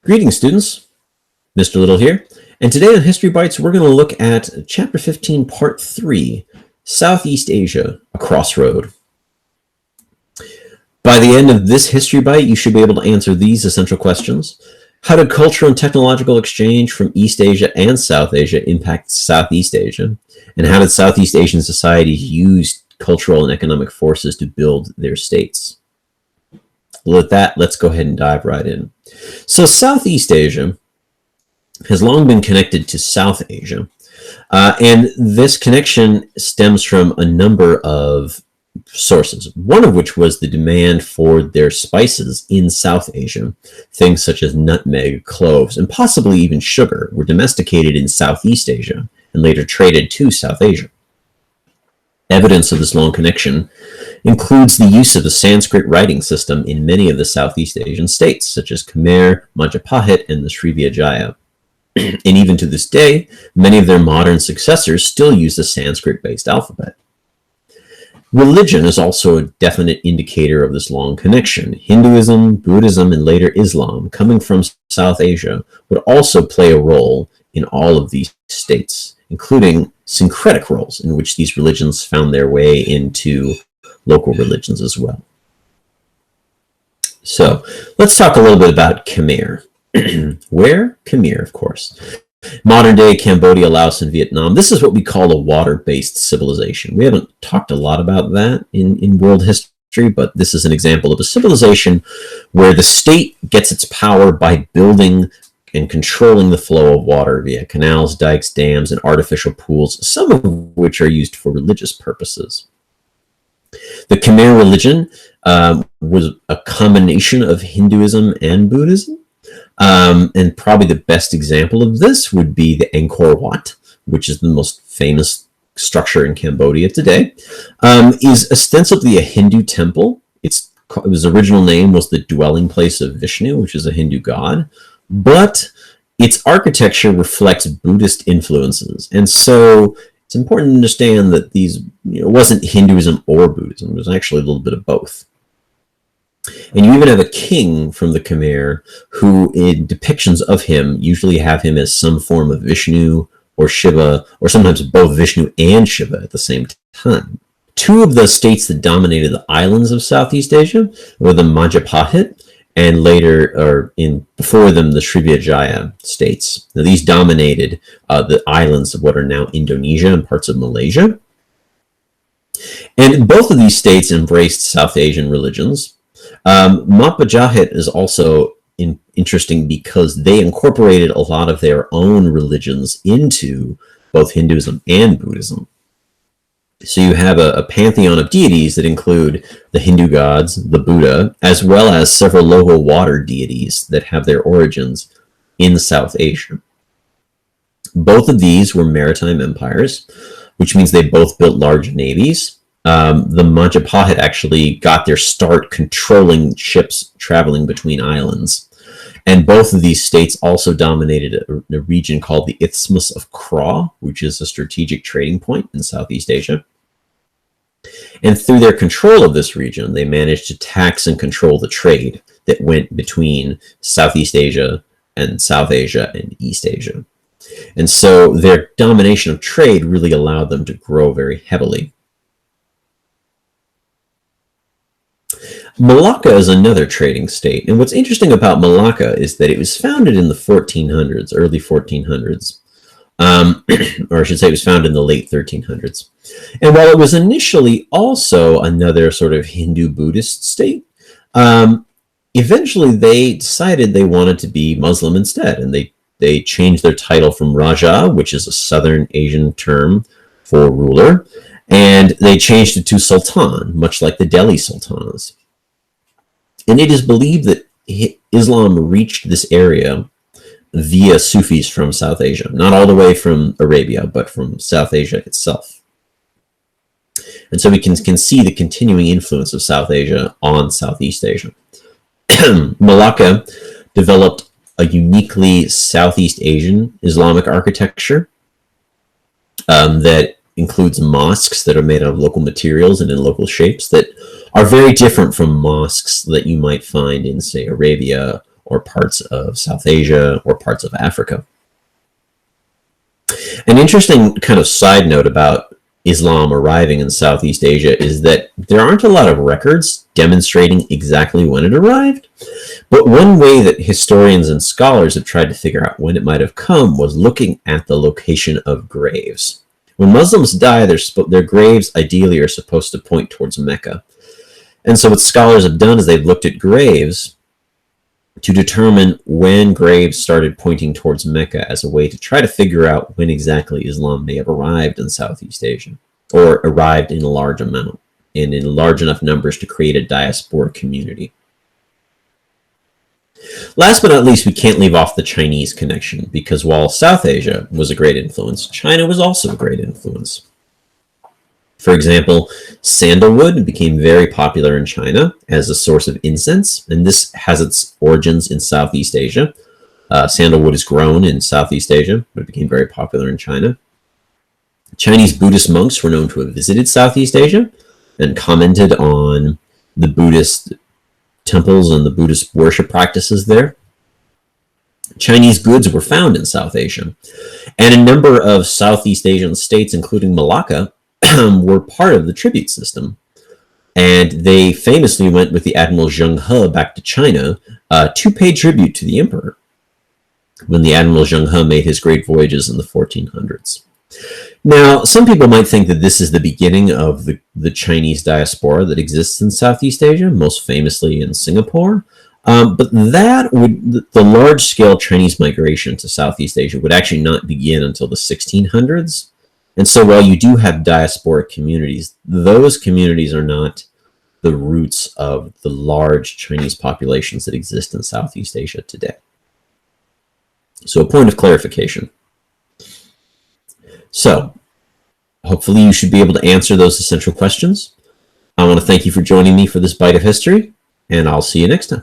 Greetings, students. Mr. Little here, and today on History Bites, we're going to look at Chapter 15, Part 3, Southeast Asia, a Crossroad. By the end of this History Bite, you should be able to answer these essential questions. How did cultural and technological exchange from East Asia and South Asia impact Southeast Asia? And how did Southeast Asian societies use cultural and economic forces to build their states? With that, let's go ahead and dive right in. So Southeast Asia has long been connected to South Asia, and this connection stems from a number of sources, one of which was the demand for their spices in South Asia. Things such as nutmeg, cloves, and possibly even sugar were domesticated in Southeast Asia and later traded to South Asia. Evidence of this long connection includes the use of the Sanskrit writing system in many of the Southeast Asian states, such as Khmer, Majapahit, and the Srivijaya. And even to this day, many of their modern successors still use the Sanskrit-based alphabet. Religion is also a definite indicator of this long connection. Hinduism, Buddhism, and later Islam, coming from South Asia, would also play a role in all of these states, including syncretic roles in which these religions found their way into local religions as well. So let's talk a little bit about Khmer. Where? Khmer, of course. Modern day Cambodia, Laos, and Vietnam. This is what we call a water-based civilization. We haven't talked a lot about that in world history, but this is an example of a civilization where the state gets its power by building and controlling the flow of water via canals, dikes, dams, and artificial pools, some of which are used for religious purposes. The Khmer religion was a combination of Hinduism and Buddhism, and probably the best example of this would be the Angkor Wat, which is the most famous structure in Cambodia today, is ostensibly a Hindu temple. Its original name was the dwelling place of Vishnu, which is a Hindu god, but its architecture reflects Buddhist influences, and so it's important to understand that these, it wasn't Hinduism or Buddhism. It was actually a little bit of both. And you even have a king from the Khmer who, in depictions of him, usually have him as some form of Vishnu or Shiva, or sometimes both Vishnu and Shiva at the same time. Two of the states that dominated the islands of Southeast Asia were the Majapahit and later, before them, the Srivijaya states. Now, these dominated the islands of what are now Indonesia and parts of Malaysia. And both of these states embraced South Asian religions. Majapahit is also interesting because they incorporated a lot of their own religions into both Hinduism and Buddhism. So you have a pantheon of deities that include the Hindu gods, the Buddha, as well as several local water deities that have their origins in South Asia. Both of these were maritime empires, which means they both built large navies. The Majapahit actually got their start controlling ships traveling between islands. And both of these states also dominated a region called the Isthmus of Kra, which is a strategic trading point in Southeast Asia. And through their control of this region, they managed to tax and control the trade that went between Southeast Asia and South Asia and East Asia. And so their domination of trade really allowed them to grow very heavily. Malacca is another trading state, and what's interesting about Malacca is that it was founded in the 1400s, early 1400s, or I should say it was founded in the late 1300s. And while it was initially also another sort of Hindu-Buddhist state, eventually they decided they wanted to be Muslim instead, and they changed their title from Raja, which is a Southern Asian term for ruler, and they changed it to Sultan, much like the Delhi sultanas. And it is believed that Islam reached this area via Sufis from South Asia, not all the way from Arabia, but from South Asia itself. And so we can see the continuing influence of South Asia on Southeast Asia. Malacca developed a uniquely Southeast Asian Islamic architecture that includes mosques that are made out of local materials and in local shapes that are very different from mosques that you might find in, say, Arabia or parts of South Asia, or parts of Africa. An interesting kind of side note about Islam arriving in Southeast Asia is that there aren't a lot of records demonstrating exactly when it arrived, but one way that historians and scholars have tried to figure out when it might have come was looking at the location of graves. When Muslims die, their graves ideally are supposed to point towards Mecca. And so what scholars have done is they've looked at graves to determine when graves started pointing towards Mecca as a way to try to figure out when exactly Islam may have arrived in Southeast Asia, or arrived in a large amount and in large enough numbers to create a diaspora community. Last but not least, we can't leave off the Chinese connection, because while South Asia was a great influence, China was also a great influence. For example, sandalwood became very popular in China as a source of incense, and this has its origins in Southeast Asia. Sandalwood is grown in Southeast Asia, but it became very popular in China. Chinese Buddhist monks were known to have visited Southeast Asia and commented on the Buddhist temples and the Buddhist worship practices there. Chinese goods were found in South Asia, and a number of Southeast Asian states, including Malacca, were part of the tribute system. And they famously went with the Admiral Zheng He back to China to pay tribute to the emperor when the Admiral Zheng He made his great voyages in the 1400s. Now, some people might think that this is the beginning of the Chinese diaspora that exists in Southeast Asia, most famously in Singapore. But the large-scale Chinese migration to Southeast Asia would actually not begin until the 1600s. And so while you do have diasporic communities, those communities are not the roots of the large Chinese populations that exist in Southeast Asia today. So a point of clarification. So hopefully you should be able to answer those essential questions. I want to thank you for joining me for this bite of history, and I'll see you next time.